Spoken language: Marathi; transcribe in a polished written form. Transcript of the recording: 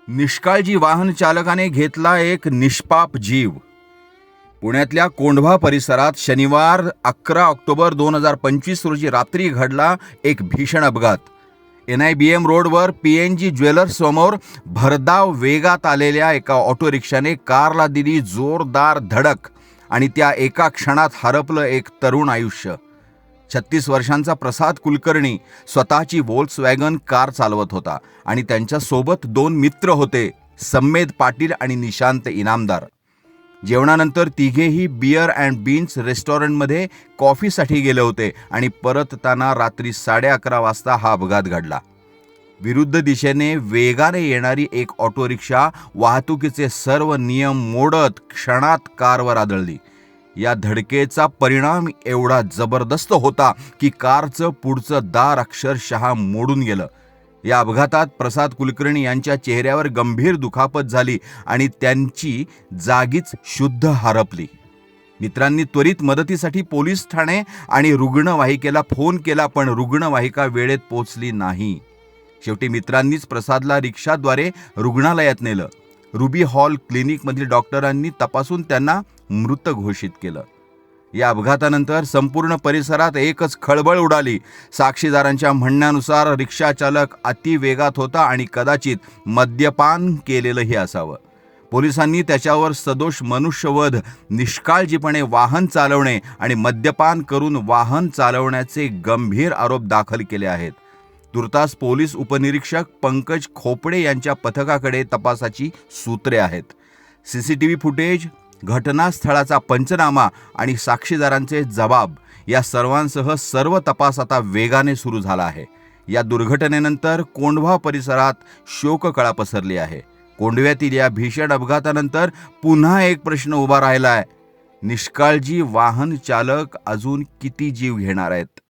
निष्काळजी वाहन चालकाने घेतला एक निष्पाप जीव. पुण्यातल्या कोंढवा परिसरात शनिवार 11 ऑक्टोबर 2025 रोजी रात्री घडला एक भीषण अपघात. NIBM रोडवर PNG ज्वेलर्स समोर भरधाव वेगात आलेल्या एका ऑटो रिक्षाने कारला दिली जोरदार धडक आणि त्या एका क्षणात हरपलं एक तरुण आयुष्य. 36 वर्षांचा प्रसाद कुलकर्णी स्वतःची व्होल्क्सवॅगन कार चालवत होता आणि त्यांच्या सोबत 2 मित्र होते, सम्मेद पाटील आणि निशांत इनामदार. जेवणानंतर तिघेही बियर अँड बीन्स रेस्टॉरंटमध्ये कॉफीसाठी गेले होते आणि परतताना रात्री 11:30 वाजता हा अपघात घडला. विरुद्ध दिशेने वेगाने येणारी एक ऑटो रिक्षा वाहतुकीचे सर्व नियम मोडत क्षणात कारवर आदळली. या धडकेचा परिणाम एवढा जबरदस्त होता की कारचं पुढचं दार अक्षरशः मोडून गेलं. या अपघातात प्रसाद कुलकर्णी यांच्या चेहऱ्यावर गंभीर दुखापत झाली आणि त्यांची जागीच शुद्ध हरपली. मित्रांनी त्वरित मदतीसाठी पोलीस ठाणे आणि रुग्णवाहिकेला फोन केला, पण रुग्णवाहिका वेळेत पोहोचली नाही. शेवटी मित्रांनीच प्रसादला रिक्षाद्वारे रुग्णालयात नेलं. रुबी हॉल क्लिनिकमधील डॉक्टरांनी तपासून त्यांना मृत घोषित केलं. या अपघातानंतर संपूर्ण परिसरात एकच खळबळ उडाली. साक्षीदारांच्या म्हणण्यानुसार रिक्षा चालक अति वेगात होता आणि कदाचित मद्यपान केलेलंही असावं. पोलिसांनी त्याच्यावर सदोष मनुष्यवध, निष्काळजीपणे वाहन चालवणे आणि मद्यपान करून वाहन चालवण्याचे गंभीर आरोप दाखल केले आहेत. तुर्तास पोलीस उपनिरीक्षक पंकज खोपडे यांच्या पथकाकडे तपासाची सूत्रे आहेत. CCTV फुटेज, घटनास्थळाचा पंचनामा आणि साक्षीदारांचे जबाब या सर्वांसह सर्व तपास आता वेगाने सुरू झाला आहे. या दुर्घटनेनंतर कोंढवा परिसरात शोककळा पसरली आहे. कोंढव्यातील या भीषण अपघातानंतर पुन्हा एक प्रश्न उभा राहिला आहे. निष्काळजी वाहन चालक अजून किती जीव घेणार आहेत?